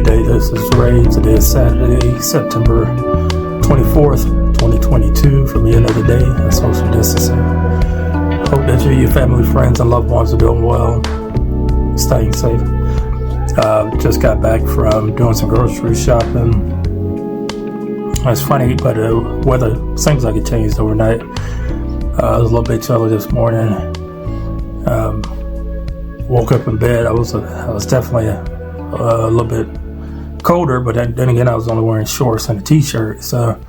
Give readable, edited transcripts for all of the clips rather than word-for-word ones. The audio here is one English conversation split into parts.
Good day, this is Ray. Today is Saturday, September 24th, 2022. From the end of the day, that's social distancing. Hope that you, your family, friends, and loved ones are doing well, staying safe. Just got back from doing some grocery shopping. It's funny, but the weather seems like it changed overnight. It was a little bit chilly this morning. Woke up in bed. I was definitely a little bit colder, but then again, I was only wearing shorts and a t-shirt. So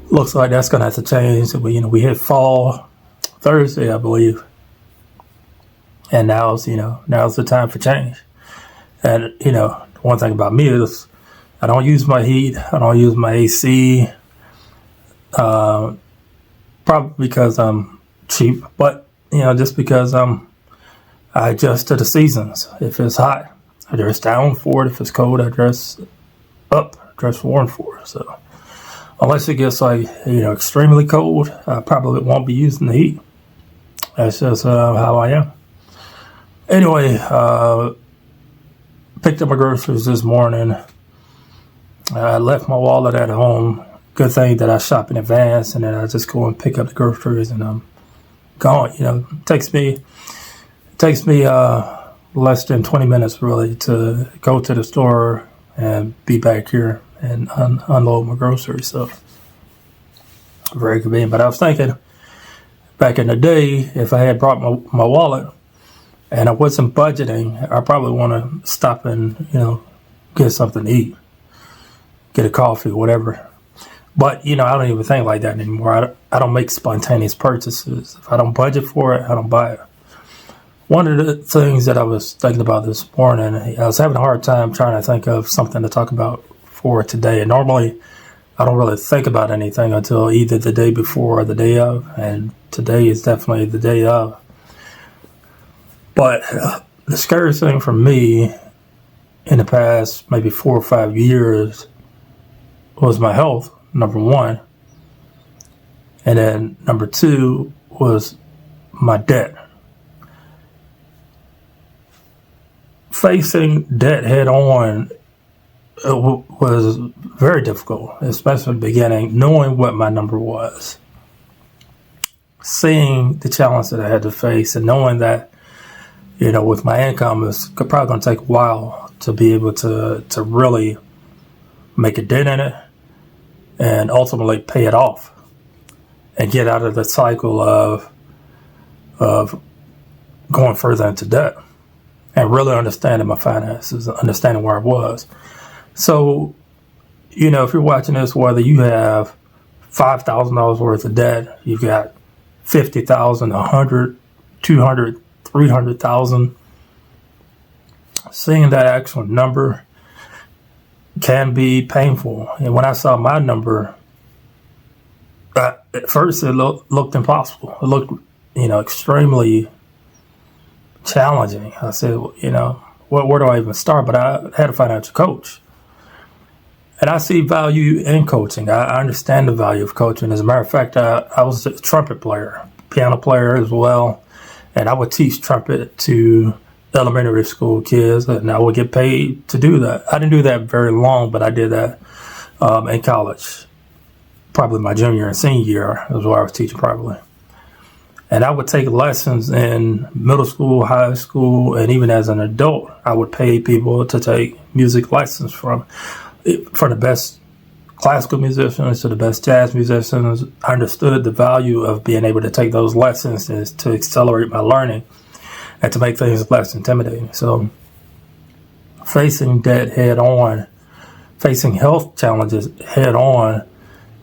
looks like that's gonna have to change. We hit fall Thursday, I believe, and now's the time for change. And one thing about me is I don't use my heat. I don't use my AC. Probably because I'm cheap, but just because I adjust to the seasons. If it's hot, I dress down for it. If it's cold, I dress up, dress warm for it. So unless it gets extremely cold, I probably won't be using the heat. That's just how I am. Anyway, picked up my groceries this morning. I left my wallet at home. Good thing that I shop in advance, and then I just go and pick up the groceries, and I'm gone. It takes me less than 20 minutes really to go to the store and be back here and unload my groceries. So very convenient. But I was thinking back in the day, if I had brought my wallet and I wasn't budgeting, I probably want to stop and get something to eat, get a coffee, whatever. But I don't even think like that anymore. I don't make spontaneous purchases. If I don't budget for it, I don't buy it. One of the things that I was thinking about this morning, I was having a hard time trying to think of something to talk about for today. And normally, I don't really think about anything until either the day before or the day of. And today is definitely the day of. But the scariest thing for me in the past maybe 4 or 5 years was my health, number one. And then number two was my debt. Facing debt head on was very difficult, especially in the beginning, knowing what my number was, seeing the challenge that I had to face, and knowing that, with my income, it's probably going to take a while to be able to really make a dent in it and ultimately pay it off and get out of the cycle of going further into debt. And really understanding my finances, understanding where I was. So, if you're watching this, whether you have $5,000 worth of debt, you've got 50,000, 100, 200, 300,000, seeing that actual number can be painful. And when I saw my number, at first it looked impossible. It looked, extremely challenging. I said, where do I even start? But I had a financial coach. And I see value in coaching. I understand the value of coaching. As a matter of fact, I was a trumpet player, piano player as well. And I would teach trumpet to elementary school kids, and I would get paid to do that. I didn't do that very long, but I did that in college. Probably my junior and senior year is where I was teaching privately. And I would take lessons in middle school, high school, and even as an adult, I would pay people to take music lessons from the best classical musicians to the best jazz musicians. I understood the value of being able to take those lessons to accelerate my learning and to make things less intimidating. So facing debt head on, facing health challenges head on,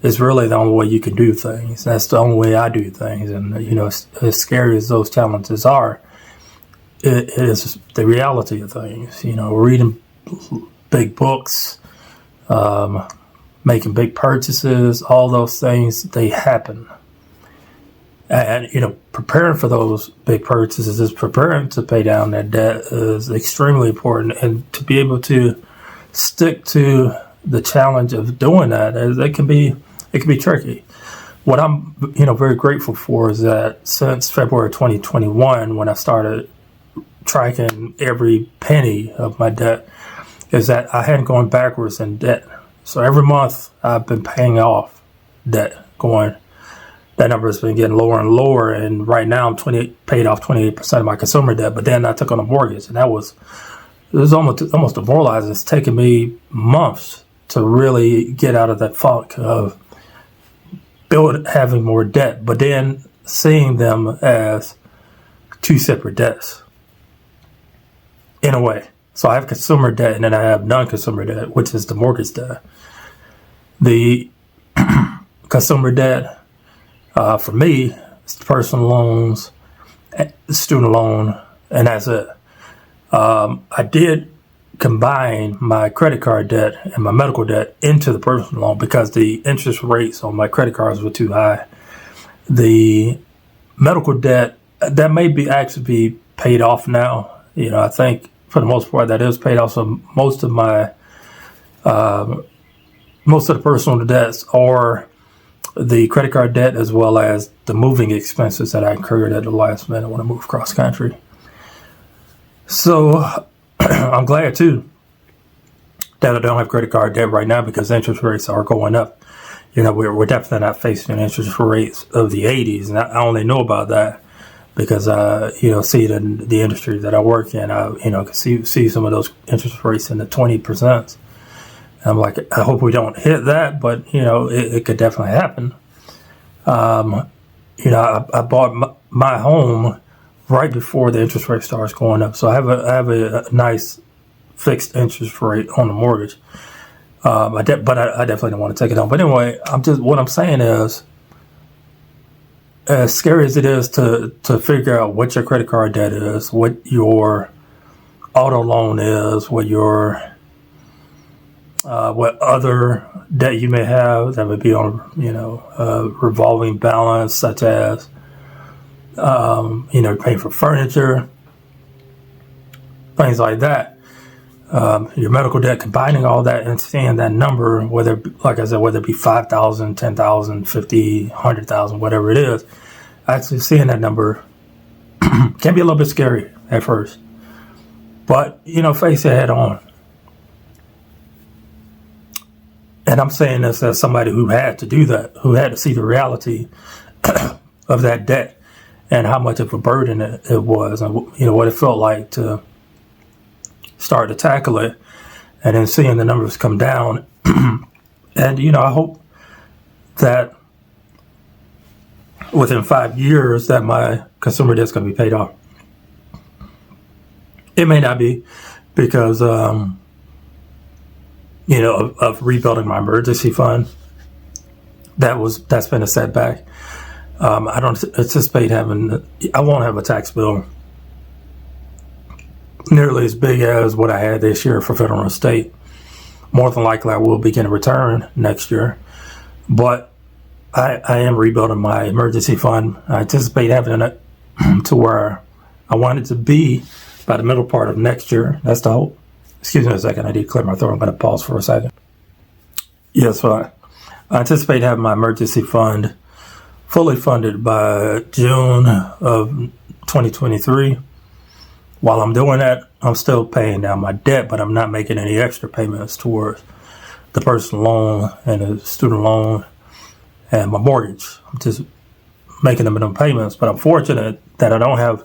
is really the only way you can do things. That's the only way I do things. And, as scary as those challenges are, it is the reality of things. Reading big books, making big purchases, all those things, they happen. And, preparing for those big purchases, preparing to pay down that debt is extremely important. And to be able to stick to the challenge of doing that, it can be tricky. What I'm, very grateful for is that since February 2021, when I started tracking every penny of my debt, is that I hadn't gone backwards in debt. So every month I've been paying off debt, that number has been getting lower and lower. And right now I'm paid off 28% of my consumer debt, but then I took on a mortgage, and it was almost demoralizing. It's taken me months to really get out of that funk of having more debt, but then seeing them as two separate debts in a way. So I have consumer debt, and then I have non-consumer debt, which is the mortgage debt. The consumer debt, for me, it's personal loans, student loan, and that's it. I did combine my credit card debt and my medical debt into the personal loan because the interest rates on my credit cards were too high. The medical debt, that may actually be paid off now. I think for the most part that is paid off. So most of the personal debts are the credit card debt, as well as the moving expenses that I incurred at the last minute when I moved cross country. So I'm glad too that I don't have credit card debt right now, because interest rates are going up. We're definitely not facing interest rates of the 80s, and I only know about that because see it in the industry that I work in. I can see some of those interest rates in the 20%. I'm like, I hope we don't hit that, but it could definitely happen. I bought my home right before the interest rate starts going up, so I have a nice fixed interest rate on the mortgage. But I definitely don't want to take it on. But anyway, what I'm saying is, as scary as it is to figure out what your credit card debt is, what your auto loan is, what other debt you may have that would be on a revolving balance, such as paying for furniture, things like that. Your medical debt, combining all that and seeing that number, whether it be 5,000, 10,000, 50, 100,000, whatever it is, actually seeing that number can be a little bit scary at first. But, face it head on. And I'm saying this as somebody who had to do that, who had to see the reality of that debt and how much of a burden it was, and what it felt like to start to tackle it, and then seeing the numbers come down. And I hope that within 5 years that my consumer debt is going to be paid off. It may not be, because of rebuilding my emergency fund. That's been a setback. I don't anticipate I won't have a tax bill nearly as big as what I had this year for federal and state. More than likely I will begin a return next year, but I am rebuilding my emergency fund. I anticipate having it to where I want it to be by the middle part of next year. That's the hope. Excuse me a second, I need to clear my throat. I'm going to pause for a second. Yes, so I anticipate having my emergency fund fully funded by June of 2023. While I'm doing that, I'm still paying down my debt, but I'm not making any extra payments towards the personal loan and the student loan and my mortgage. I'm just making the minimum payments. But I'm fortunate that I don't have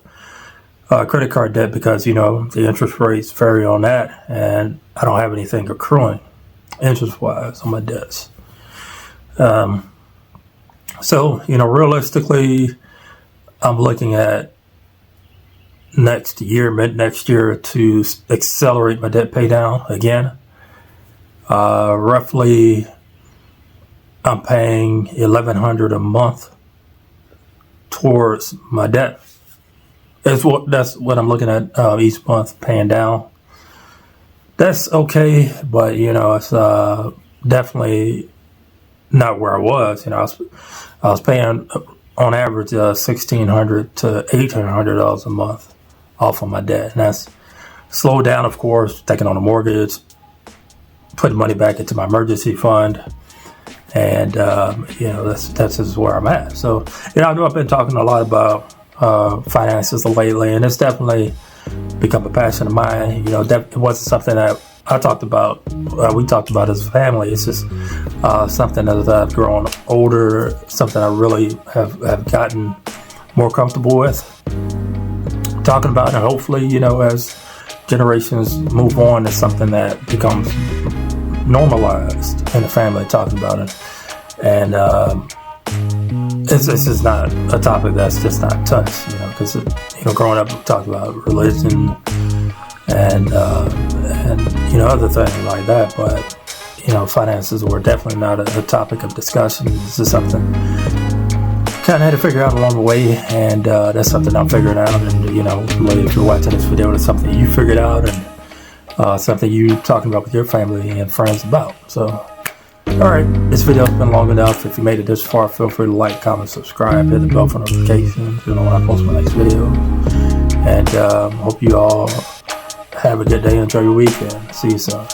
credit card debt, because the interest rates vary on that, and I don't have anything accruing interest-wise on my debts. So realistically, I'm looking at mid next year, to accelerate my debt pay down again. Roughly, I'm paying $1,100 a month towards my debt. That's what I'm looking at each month paying down. That's okay, but it's definitely not where I was. I was paying on average $1,600 to $1,800 a month off of my debt, and that's slowed down, of course, taking on a mortgage, putting money back into my emergency fund, and that's just where I'm at. So I know I've been talking a lot about finances lately, and it's definitely become a passion of mine. It wasn't something that we talked about as a family. It's just something that as I've grown older, something I really have gotten more comfortable with talking about, and hopefully, as generations move on, it's something that becomes normalized in the family, talking about it. And it's just not a topic that's just not touched, because growing up, we talked about religion and other things like that, but finances were definitely not a topic of discussion. It's just something kind of had to figure out along the way, and that's something I'm figuring out. And really, if you're watching this video, it's something you figured out, and something you talking about with your family and friends about. So, all right, this video's been long enough. If you made it this far, feel free to like, comment, subscribe, hit the bell for notifications. When I post my next video. And hope you all have a good day. Enjoy your weekend. See you soon.